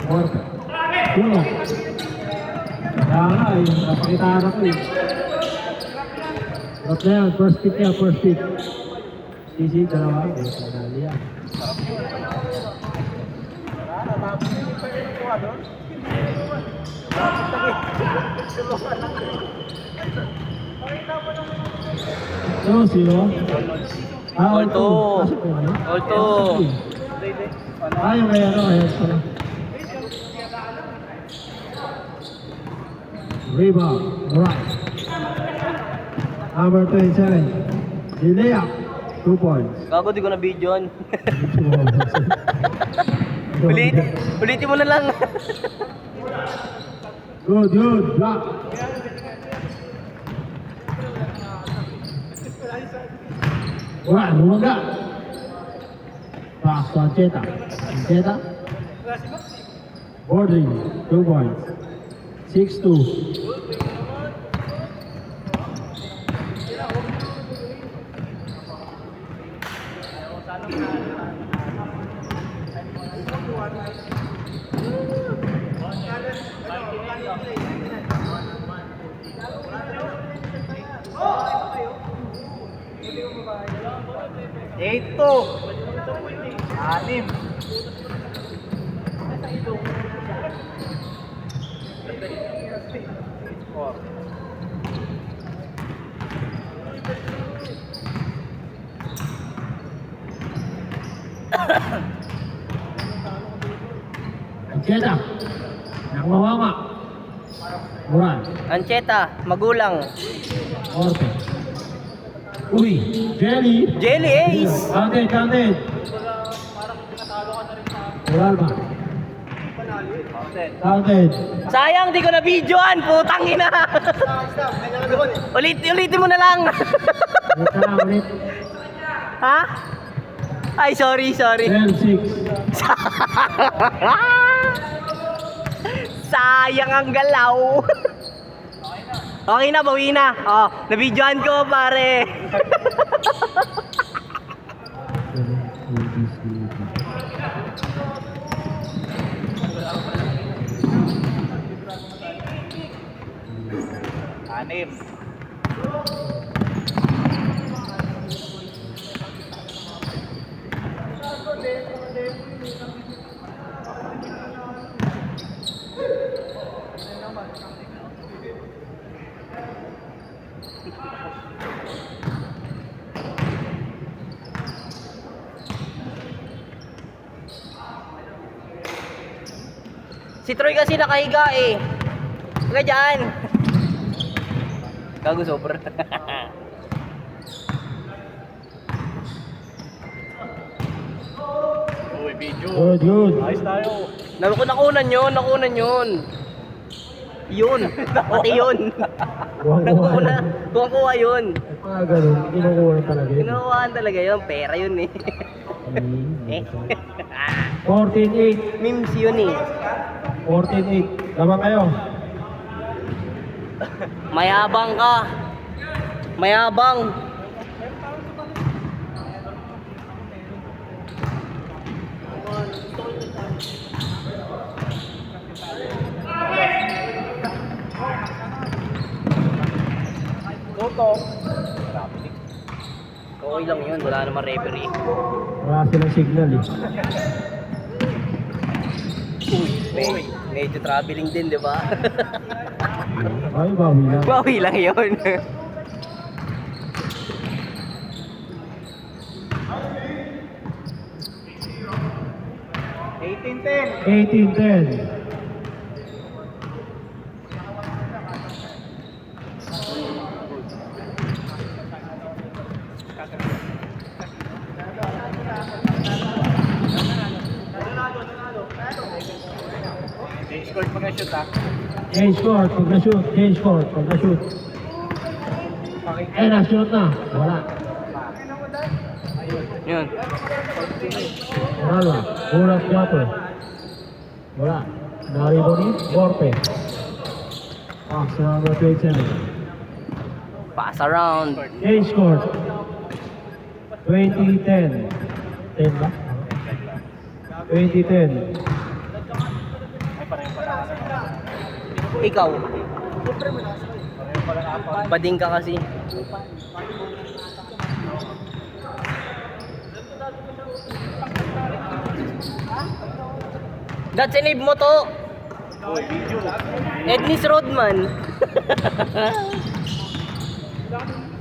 Orpe. Tulog. Kaya nga eh, napakitaan ako eh. At na yan, first pick yan, first pick. Sisi, dalawa. Dali yan. So, sino? Alto. Alto. Ay, may ano, ayan pala. Rebound, right. Number 27, Dilea, 2 points. Gago, di ko na video yun. Ulitin mo na lang. Good, good, block. Wala, lumaga. Pass to Ancheta. Ancheta. Boarding, 2 points. 6-2. Ito. Anim. Ancheta. Nakmawama. Moran. Ancheta, magulang. Orte. Uy, Jelly. Jelly Ace. Counted, counted. Moralba. Counted. Sayang, di ko na videoan. Putang ina. Ulitin mo na lang. Ulit na lang, ulit. Ha? Ay, sorry. 10-6. Sayang ang galaw. Okay na, bawi na. Oh, na-videoan ko, pare. Anim. Si Troy kasi nakahiga eh. Huwag ka dyan. Gago super. Uy, video. Good, good. Ayos tayo. Nakunan yun. Yun. Pati yun. Kuha yun. Mga ganun, kinukuha talaga yun. Kinukuhaan talaga yun. Pera yun eh. Eh. 14-8. Memes yun eh. 14-8. Laban kayo. Mayabang ka. Mayabang. Toto. Okay lang yun. Wala naman referee. Wala silang signal eh. Medyo traveling din, di ba? Ay, bawi lang. Bawi lang yun. 18-10. Change court pag na-shoot ha. Change court, pag na-shoot. Change court, pag na-shoot. Eh, na-shoot na. Wala. Yun. Wala. Kulang 4. Wala. Naribo ni Borpe. Box number 27. Pass around. Change court. 20-10. 10 ba? 20-10. Ikaw. Bading ka kasi. Dad, sinave mo to. Uy, video. Ednis Rodman.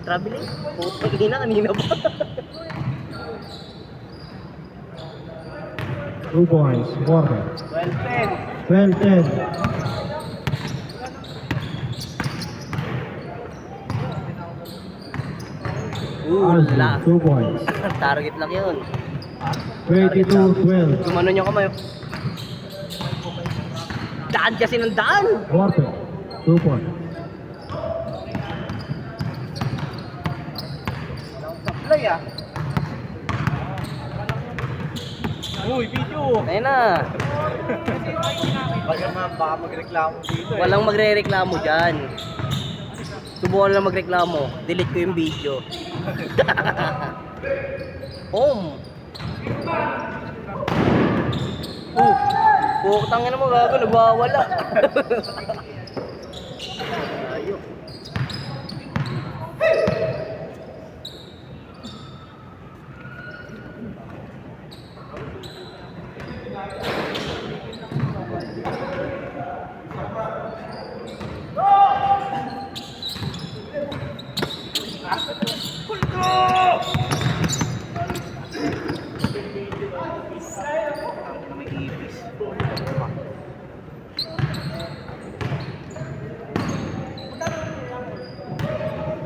Traveling? Putang ina, kanina ba? 2 points. Warren. 12-10. 12-10. Wala. 2 points. Target lang yun. 22-12. Gumano niyo kamay. Daan kasi ng daan. Warren. 2 points. Play ah. Uy, video. Ayun na. Baka magreklamo dito eh. Walang magre-reklamo dyan. Subukan lang magreklamo. Delete ko yung video. Home. Putang ina mo, gago, nagwawala. Ayok.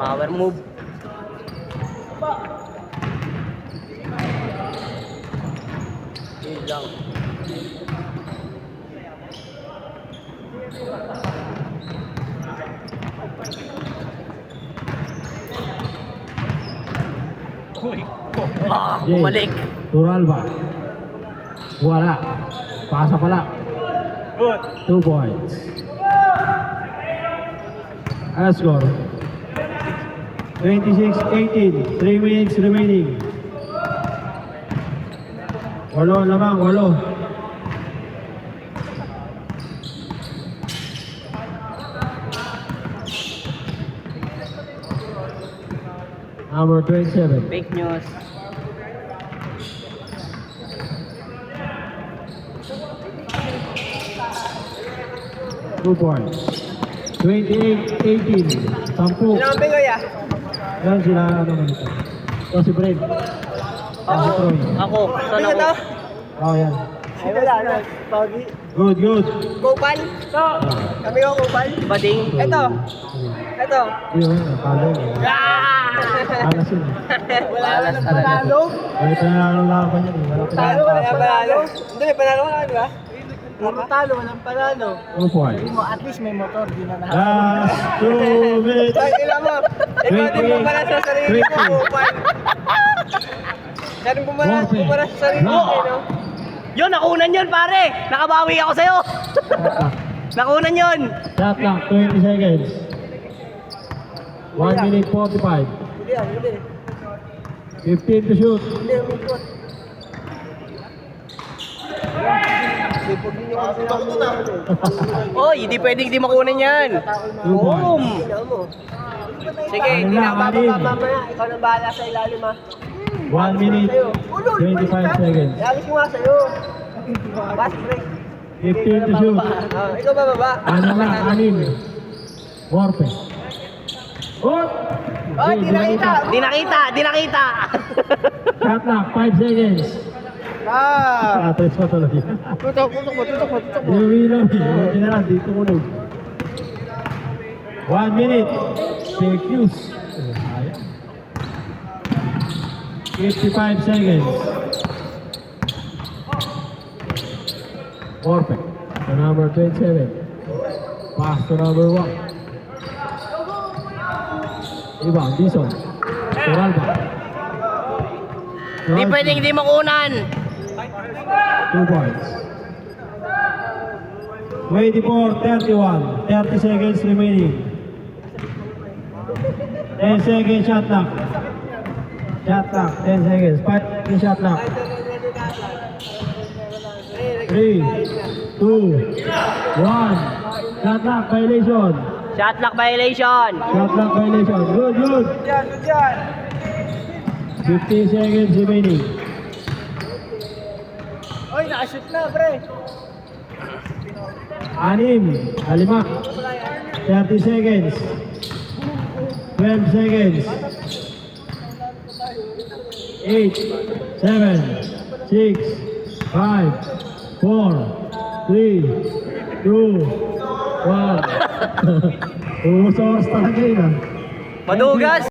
Power move. Yun lang. Uy. Bumalik. Turalba. Wala. Pasa pala. Good. 2 points. Score. 26-18. 3 minutes remaining. Walo lamang, walo. Number 27. Fake news. Two points. 28-18. 10. Sinabi ko ya? Yan sila, ano man ito. Ito si Brent. Yan si Troy. Ako. Saan ako? Oh, yan. Ay, wala na. Pogi. Good, good. Kupal? Ito. Kami ko kupal? Bading. Ito. Ito. Yun, palo. Alas yun. Wala na ng panalo. May panalo lang pa yan. Talo, wala na panalo. Hindi, may panalo ka, di ba? Puro talo, walang panalo. 2 points. At least may motor, di na Last 2 minutes. Ay, ilan mo? Ikaw din pumala sa sarili mo, kupal. Siya din pumala sa sarili mo, no? Yun, nakunan yun, pare! Nakabawi ako sa'yo! Nakunan yun! Shot lang, 20 seconds. 1 minute 45. Hindi, hindi. 15 to shoot. Hindi, umikot. Oy, hindi pwedeng di makunin yan. 2 Boom! points. Sige, hindi na ako bababa mamaya. Ikaw nang bahala sa ilalim, ha. 1 minute 25 seconds. Lagis ko nga sa'yo. Fast break. 15 to shoot. Ikaw bababa. Ano lang, anim. Warpe. Oh! Oh, di nakita. Di nakita, di nakita. Shot lang, 5 seconds. Atras pa tuloy. Tutok mo. Inuwilaw, hindi na lang, dito kunog. 1 minute. Fake news. 55 seconds. Perfect. To number 27. Pass to number 1. Rebound, Dison. Turalba. Di pwedeng di makunan. 2 points. 24-31. 30 seconds remaining. 10 seconds shot clock. Shot clock. 10 seconds. 5 seconds shot clock. 3, 2, 1. Shot clock violation. Shot clock violation. Shot clock violation. Good, good. Yan, yan. 15 seconds remaining. Oy, nakashoot na, pre. 5. 30 seconds. 12 seconds. 8, 7, 6, 5, 4, 3, 2, 1. Umusok talaga yun ah. Madugas.